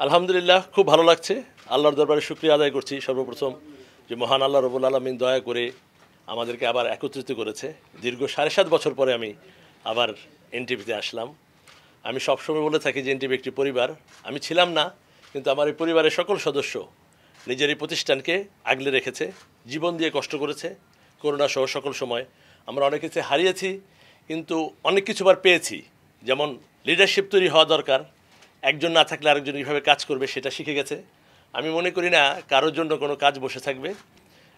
আলহামদুলিল্লাহ, খুব ভালো লাগছে। আল্লাহর দরবারে শুকরিয়া আদায় করছি সর্বপ্রথম যে মহান আল্লাহ রব্বুল আলামিন দয়া করে আমাদেরকে আবার একত্রিত করেছে। দীর্ঘ 7.5 বছর পরে আমি আবার এনটিভিতে আসলাম। আমি সবসময় বলে থাকি যে এনটিভি একটি পরিবার। আমি ছিলাম না, কিন্তু আমার এই পরিবারের সকল সদস্য নিজের এই প্রতিষ্ঠানকে আগলে রেখেছে, জীবন দিয়ে কষ্ট করেছে। করোনা সহ সকল সময় আমরা অনেক কিছু হারিয়েছি, কিন্তু অনেক কিছু আবার পেয়েছি। যেমন লিডারশিপ তৈরি হওয়া দরকার, একজন না থাকলে আরেকজন কীভাবে কাজ করবে সেটা শিখে গেছে। আমি মনে করি না কারোর জন্য কোনো কাজ বসে থাকবে,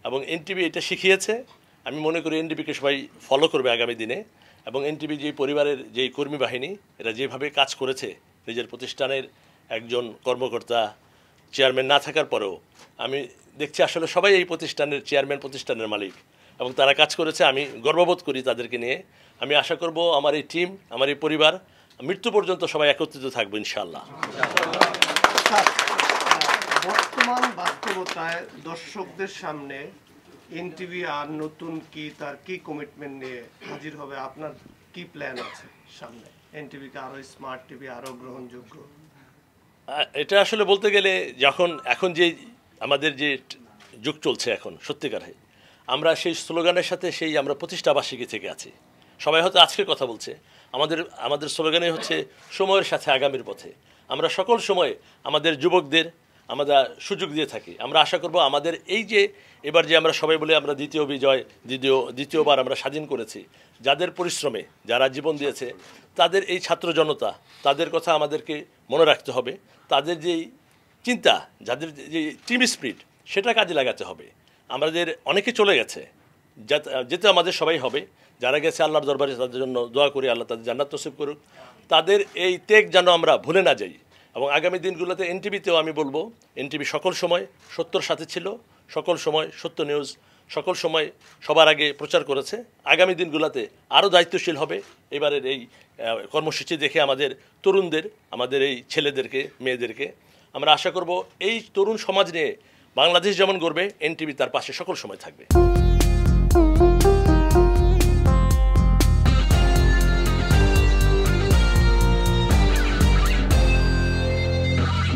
এবং এনটিভি এটা শিখিয়েছে। আমি মনে করি এনটিভিকে সবাই ফলো করবে আগামী দিনে, এবং এনটিভি যে পরিবারের যেই কর্মী বাহিনী এরা যেভাবে কাজ করেছে, নিজের প্রতিষ্ঠানের একজন কর্মকর্তা চেয়ারম্যান না থাকার পরেও আমি দেখছি আসলে সবাই এই প্রতিষ্ঠানের চেয়ারম্যান, প্রতিষ্ঠানের মালিক, এবং তারা কাজ করেছে। আমি গর্ববোধ করি তাদেরকে নিয়ে। আমি আশা করব আমার এই টিম, আমার এই পরিবার মৃত্যু পর্যন্ত সবাই একত্রিত থাকবো ইনশাআল্লাহ। বর্তমান বাস্তবতায় দর্শকদের সামনে এনটিভি আর নতুন কি তার কি কমিটমেন্ট নিয়ে হাজির হবে? আপনার কি প্ল্যান আছে সামনে? এনটিভিকে আরো স্মার্ট টিভি, আরো গ্রহণযোগ্য? এটা আসলে বলতে গেলে এখন যে আমাদের যে যুগ চলছে এখন, সত্যিকারে আমরা সেই স্লোগানের সাথে আমরা প্রতিষ্ঠাবার্ষিকী থেকে আছি। সবাই হয়তো আজকে কথা বলছে, আমাদের স্লোগানে হচ্ছে সময়ের সাথে আগামীর পথে। আমরা সকল সময় আমাদের যুবকদের আমরা সুযোগ দিয়ে থাকি। আমরা আশা করব আমাদের এই যে এবার যে আমরা সবাই বলে আমরা দ্বিতীয়বার আমরা স্বাধীন করেছি, যাদের পরিশ্রমে যারা জীবন দিয়েছে, তাদের এই ছাত্র জনতা, তাদের কথা আমাদেরকে মনে রাখতে হবে। তাদের যেই চিন্তা, যাদের যে টিম স্পিরিট, সেটা কাজে লাগাতে হবে। আমাদের অনেকে চলে গেছে, যেতে আমাদের সবাই হবে। যারা গেছে আল্লাহর দরবারে তাদের জন্য দোয়া করি, আল্লাহ তাদের জান্নাত নসিব করুক। তাদের এই ত্যাগ যেন আমরা ভুলে না যাই, এবং আগামী দিনগুলোতে এনটিভিতেও আমি বলবো, এনটিভি সকল সময় সত্যর সাথে ছিল, সকল সময় সত্য নিউজ সকল সময় সবার আগে প্রচার করেছে। আগামী দিনগুলোতে আরও দায়িত্বশীল হবে। এবারের এই কর্মসূচি দেখে আমাদের তরুণদের, আমাদের এই ছেলেদেরকে, মেয়েদেরকে আমরা আশা করব এই তরুণ সমাজ নিয়ে বাংলাদেশ যেমন গড়বে, এনটিভি তার পাশে সকল সময় থাকবে।